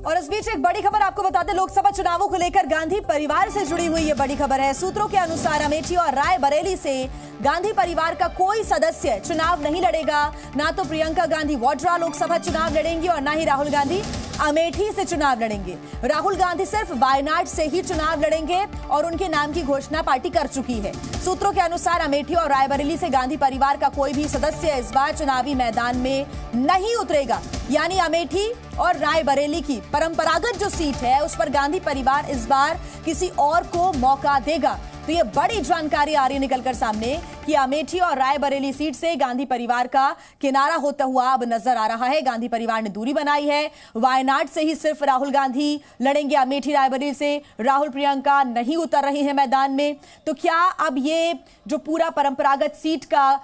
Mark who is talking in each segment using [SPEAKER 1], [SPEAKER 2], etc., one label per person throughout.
[SPEAKER 1] और इस बीच एक बड़ी खबर आपको बता दें, लोकसभा चुनावों को लेकर गांधी परिवार से जुड़ी हुई ये बड़ी खबर है। सूत्रों के अनुसार अमेठी और रायबरेली से गांधी परिवार का कोई सदस्य चुनाव नहीं लड़ेगा। ना तो प्रियंका गांधी वाड्रा लोकसभा चुनाव लड़ेंगी और ना ही राहुल गांधी अमेठी से चुनाव लड़ेंगे। राहुल गांधी सिर्फ वायनाड से ही चुनाव लड़ेंगे और उनके नाम की घोषणा पार्टी कर चुकी है। सूत्रों के अनुसार अमेठी और रायबरेली से गांधी परिवार का कोई भी सदस्य इस बार चुनावी मैदान में नहीं उतरेगा। यानी अमेठी और रायबरेली की परंपरागत जो सीट है उस पर गांधी परिवार इस बार किसी और को मौका देगा। तो ये बड़ी जानकारी आ रही है निकलकर सामने कि अमेठी और रायबरेली सीट से गांधी परिवार का किनारा होता हुआ अब नजर आ रहा है। गांधी परिवार ने दूरी बनाई है। वायनाड से ही सिर्फ राहुल गांधी लड़ेंगे, अमेठी रायबरेली से राहुल प्रियंका नहीं उतर रही है मैदान में। तो क्या अब ये जो पूरा परंपरागत सीट का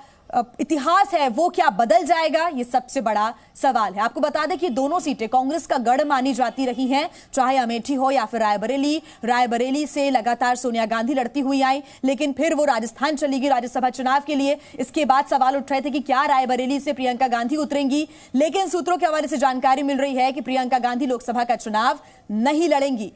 [SPEAKER 1] इतिहास है वो क्या बदल जाएगा, ये सबसे बड़ा सवाल है। आपको बता दें कि दोनों सीटें कांग्रेस का गढ़ मानी जाती रही हैं, चाहे अमेठी हो या फिर रायबरेली। रायबरेली से लगातार सोनिया गांधी लड़ती हुई आई, लेकिन फिर वो राजस्थान चली गई राज्यसभा चुनाव के लिए। इसके बाद सवाल उठ रहे थे कि क्या रायबरेली से प्रियंका गांधी उतरेंगी, लेकिन सूत्रों के हवाले से जानकारी मिल रही है कि प्रियंका गांधी लोकसभा का चुनाव नहीं लड़ेंगी।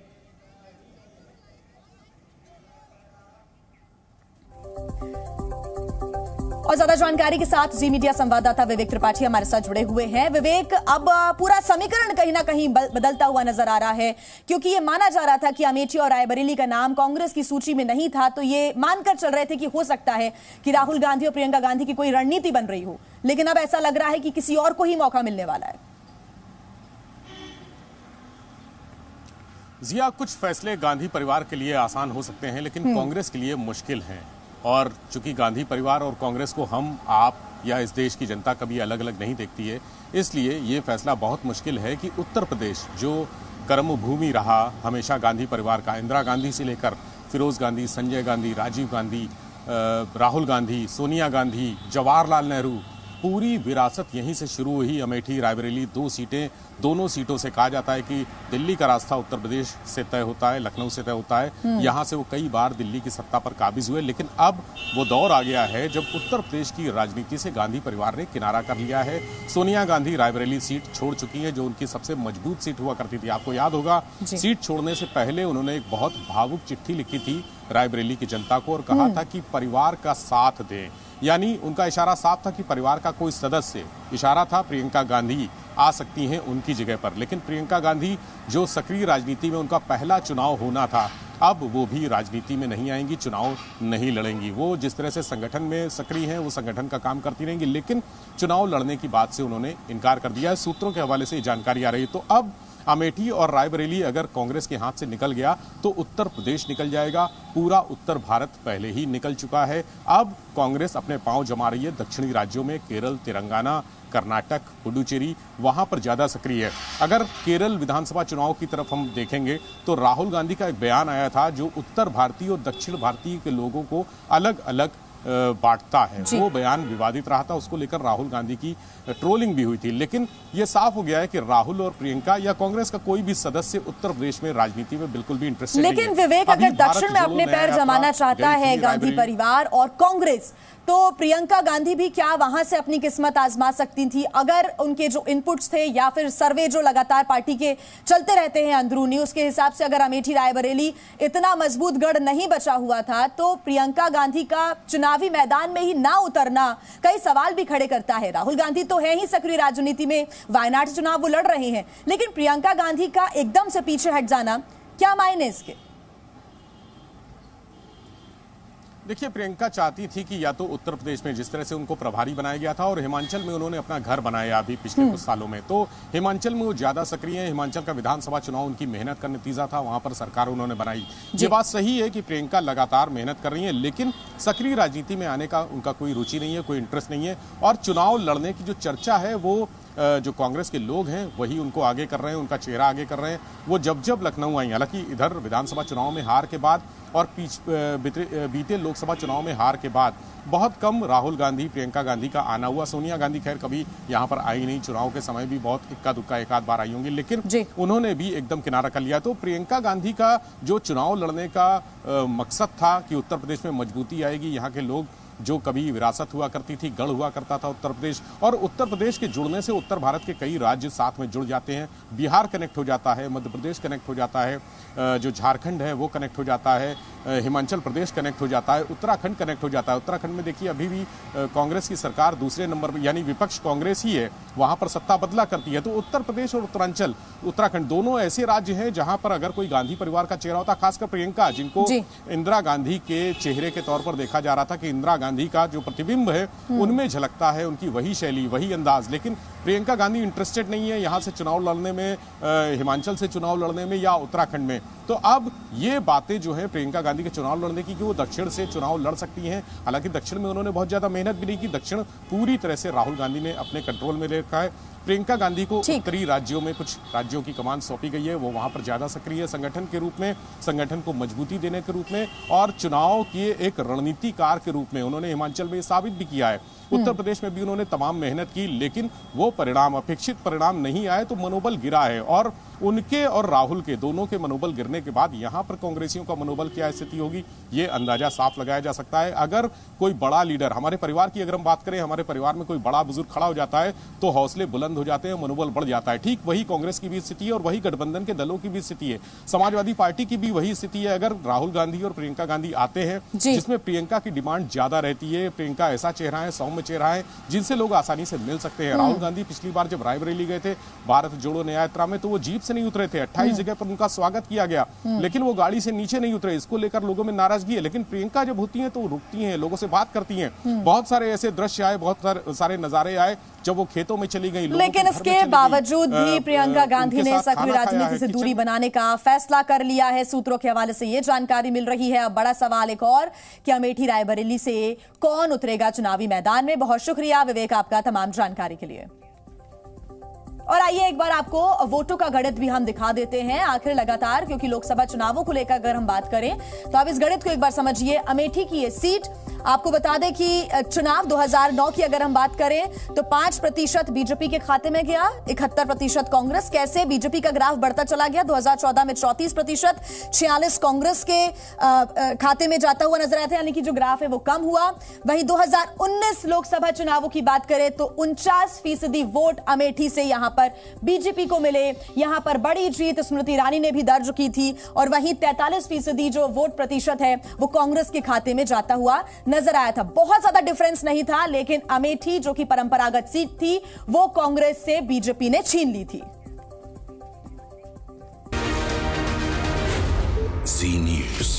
[SPEAKER 1] और ज्यादा जानकारी के साथ जी मीडिया संवाददाता विवेक त्रिपाठी हमारे साथ जुड़े हुए हैं। विवेक, अब पूरा समीकरण कहीं ना कहीं बदलता हुआ नजर आ रहा है, क्योंकि ये माना जा रहा था कि अमेठी और रायबरेली का नाम कांग्रेस की सूची में नहीं था, तो ये मानकर चल रहे थे कि हो सकता है कि राहुल गांधी और प्रियंका गांधी की कोई रणनीति बन रही हो, लेकिन अब ऐसा लग रहा है कि किसी और को ही मौका मिलने वाला है।
[SPEAKER 2] जिया, कुछ फैसले गांधी परिवार के लिए आसान हो सकते हैं, लेकिन कांग्रेस के लिए मुश्किल हैं। और चूंकि गांधी परिवार और कांग्रेस को हम, आप या इस देश की जनता कभी अलग अलग नहीं देखती है, इसलिए ये फैसला बहुत मुश्किल है कि उत्तर प्रदेश जो कर्मभूमि रहा हमेशा गांधी परिवार का, इंदिरा गांधी से लेकर फिरोज गांधी, संजय गांधी, राजीव गांधी, राहुल गांधी, सोनिया गांधी, जवाहरलाल नेहरू, पूरी विरासत यहीं से शुरू हुई। अमेठी रायबरेली दोनों सीटों से कहा जाता है कि दिल्ली का रास्ता उत्तर प्रदेश से तय होता है, लखनऊ से तय होता है। यहाँ से वो कई बार दिल्ली की सत्ता पर काबिज हुए, लेकिन अब वो दौर आ गया है जब उत्तर प्रदेश की राजनीति से गांधी परिवार ने किनारा कर लिया है। सोनिया गांधी रायबरेली सीट छोड़ चुकी है, जो उनकी सबसे मजबूत सीट हुआ करती थी। आपको याद होगा, सीट छोड़ने से पहले उन्होंने एक बहुत भावुक चिट्ठी लिखी थी रायबरेली की जनता को और कहा था कि परिवार का साथ दें। यानी उनका इशारा साफ था कि परिवार का कोई सदस्य, इशारा था प्रियंका गांधी आ सकती हैं उनकी जगह पर। लेकिन प्रियंका गांधी जो सक्रिय राजनीति में उनका पहला चुनाव होना था, अब वो भी राजनीति में नहीं आएंगी, चुनाव नहीं लड़ेंगी। वो जिस तरह से संगठन में सक्रिय हैं, वो संगठन का काम करती रहेंगी, लेकिन चुनाव लड़ने की बात से उन्होंने इनकार कर दिया है। सूत्रों के हवाले से ये जानकारी आ रही है। तो अब अमेठी और रायबरेली अगर कांग्रेस के हाथ से निकल गया तो उत्तर प्रदेश निकल जाएगा, पूरा उत्तर भारत पहले ही निकल चुका है। अब कांग्रेस अपने पांव जमा रही है दक्षिणी राज्यों में, केरल, तेलंगाना, कर्नाटक, पुडुचेरी, वहां पर ज्यादा सक्रिय है। अगर केरल विधानसभा चुनाव की तरफ हम देखेंगे तो राहुल गांधी का एक बयान आया था जो उत्तर भारतीय और दक्षिण भारतीय के लोगों को अलग अलग बांटता है। वो बयान विवादित रहा था, उसको लेकर राहुल गांधी की ट्रोलिंग भी हुई थी। लेकिन ये साफ हो गया है कि राहुल और प्रियंका या कांग्रेस का कोई भी सदस्य उत्तर प्रदेश में राजनीति में बिल्कुल भी इंटरेस्टेड नहीं है।
[SPEAKER 1] लेकिन विवेक, अगर दक्षिण में अपने पैर जमाना चाहता है गांधी परिवार और कांग्रेस, तो प्रियंका गांधी भी क्या वहां से अपनी किस्मत आजमा सकती थी? अगर उनके जो इनपुट्स थे या फिर सर्वे जो लगातार पार्टी के चलते रहते हैं अंदरूनी, उसके हिसाब से अगर अमेठी रायबरेली इतना मजबूत गढ़ नहीं बचा हुआ था, तो प्रियंका गांधी का चुनावी मैदान में ही ना उतरना कई सवाल भी खड़े करता है। राहुल गांधी तो है ही सक्रिय राजनीति में, वायनाड चुनाव वो लड़ रहे हैं, लेकिन प्रियंका गांधी का एकदम से पीछे हट जाना, क्या मायने इसके?
[SPEAKER 2] देखिए, प्रियंका चाहती थी कि या तो उत्तर प्रदेश में जिस तरह से उनको प्रभारी बनाया गया था और हिमाचल में उन्होंने अपना घर बनाया अभी पिछले कुछ सालों में, तो हिमाचल में वो ज्यादा सक्रिय है। हिमाचल का विधानसभा चुनाव उनकी मेहनत का नतीजा था, वहां पर सरकार उन्होंने बनाई। ये बात सही है कि प्रियंका लगातार मेहनत कर रही है, लेकिन सक्रिय राजनीति में आने का उनका कोई रुचि नहीं है, कोई इंटरेस्ट नहीं है। और चुनाव लड़ने की जो चर्चा है वो जो कांग्रेस के लोग हैं वही उनको आगे कर रहे हैं, उनका चेहरा आगे कर रहे हैं। वो जब लखनऊ आई, हालांकि इधर विधानसभा चुनाव में हार के बाद और बीते लोकसभा चुनाव में हार के बाद बहुत कम राहुल गांधी, प्रियंका गांधी का आना हुआ। सोनिया गांधी खैर कभी यहाँ पर आई नहीं, चुनाव के समय भी बहुत इक्का दुक्का एक आध बार आई होंगी, लेकिन उन्होंने भी एकदम किनारा कर लिया। तो प्रियंका गांधी का जो चुनाव लड़ने का मकसद था कि उत्तर प्रदेश में मजबूती आएगी, यहाँ के लोग जो कभी विरासत हुआ करती थी, गढ़ हुआ करता था उत्तर प्रदेश, और उत्तर प्रदेश के जुड़ने से उत्तर भारत के कई राज्य साथ में जुड़ जाते हैं। बिहार कनेक्ट हो जाता है, मध्य प्रदेश कनेक्ट हो जाता है, जो झारखंड है वो कनेक्ट हो जाता है, हिमाचल प्रदेश कनेक्ट हो जाता है, उत्तराखंड कनेक्ट हो जाता है। उत्तराखंड में देखिए अभी भी कांग्रेस की सरकार दूसरे नंबर पर, यानी विपक्ष कांग्रेस ही है, वहां पर सत्ता बदला करती है। तो उत्तर प्रदेश और उत्तरांचल, उत्तराखंड दोनों ऐसे राज्य हैं जहां पर अगर कोई गांधी परिवार का चेहरा होता, खासकर प्रियंका, जिनको इंदिरा गांधी के चेहरे के तौर पर देखा जा रहा था कि इंदिरा गांधी का जो प्रतिबिंब है उनमें झलकता है, उनकी वही शैली, वही अंदाज। लेकिन प्रियंका गांधी इंटरेस्टेड नहीं है यहां से चुनाव लड़ने में, हिमाचल से चुनाव लड़ने में या उत्तराखंड में। तो अब ये बातें जो है प्रियंका गांधी के चुनाव लड़ने की कि वो दक्षिण से चुनाव लड़ सकती हैं। हालांकि दक्षिण में उन्होंने बहुत ज्यादा मेहनत भी नहीं की, दक्षिण पूरी तरह से राहुल गांधी ने अपने कंट्रोल में ले रखा है। प्रियंका गांधी को उत्तरी राज्यों में कुछ राज्यों की कमान सौंपी गई है, वो वहां पर ज्यादा सक्रिय है संगठन के रूप में, संगठन को मजबूती देने के रूप में, और चुनाव के एक रणनीतिकार के रूप में उन्होंने हिमाचल में साबित भी किया है। उत्तर प्रदेश में भी उन्होंने तमाम मेहनत की, लेकिन वो परिणाम, अपेक्षित परिणाम नहीं आए, तो मनोबल गिरा है। और उनके और राहुल के दोनों के मनोबल गिरने के बाद यहां पर कांग्रेसियों का मनोबल क्या स्थिति होगी, ये अंदाजा साफ लगाया जा सकता है। अगर कोई बड़ा लीडर, हमारे परिवार की अगर हम बात करें, हमारे परिवार में कोई बड़ा बुजुर्ग खड़ा हो जाता है तो हौसले बुलंद हो जाते हैं, मनोबल बढ़ जाता है। ठीक वही कांग्रेस की भी स्थिति है और वही गठबंधन के दलों की भी स्थिति है, समाजवादी पार्टी की भी वही स्थिति है। अगर राहुल गांधी और प्रियंका गांधी आते हैं जिसमें प्रियंका की डिमांड ज्यादा रहती है, प्रियंका ऐसा चेहरा है, सौम्य चेहरा है जिनसे लोग आसानी से मिल सकते हैं। राहुल गांधी पिछली बार जब रायबरेली गए थे भारत जोड़ो न्याय यात्रा में, तो वो जीप से नहीं उतरे थे, 28 जगह पर उनका स्वागत किया गया, लेकिन वो गाड़ी से नीचे नहीं उतरे। इसको लेकर लोगों में नाराजगी है। लेकिन प्रियंका जब होती हैं तो रुकती हैं, लोगों से बात करती हैं। बहुत सारे ऐसे दृश्य आए, बहुत सारे नजारे आए जब वो खेतों में चली गई,
[SPEAKER 1] लेकिन इसके बावजूद भी प्रियंका गांधी ने सक्रिय राजनीति से दूरी बनाने का फैसला कर लिया है। सूत्रों के हवाले से ये जानकारी मिल रही है। अब बड़ा सवाल एक और कि अमेठी रायबरेली से कौन उतरेगा चुनावी मैदान में। बहुत शुक्रिया विवेक आपका तमाम जानकारी के लिए। और आइए एक बार आपको वोटों का गणित भी हम दिखा देते हैं आखिर लगातार, क्योंकि लोकसभा चुनावों को लेकर अगर हम बात करें तो आप इस गणित को एक बार समझिए। अमेठी की ये सीट, आपको बता दें कि चुनाव 2009 की अगर हम बात करें तो 5% बीजेपी के खाते में गया, 71% कांग्रेस। कैसे बीजेपी का ग्राफ बढ़ता चला गया, 2014 में 34%, 46 कांग्रेस के खाते में जाता हुआ नजर आया था, यानी कि जो ग्राफ है वो कम हुआ। वहीं 2019 लोकसभा चुनावों की बात करें तो 49% वोट अमेठी से यहां पर बीजेपी को मिले। यहां पर बड़ी जीत स्मृति ईरानी ने भी दर्ज की थी, और वहीं 43% जो वोट प्रतिशत है वो कांग्रेस के खाते में जाता हुआ नजर आया था। बहुत ज्यादा डिफरेंस नहीं था, लेकिन अमेठी जो कि परंपरागत सीट थी वो कांग्रेस से बीजेपी ने छीन ली थी।
[SPEAKER 3] Zee News।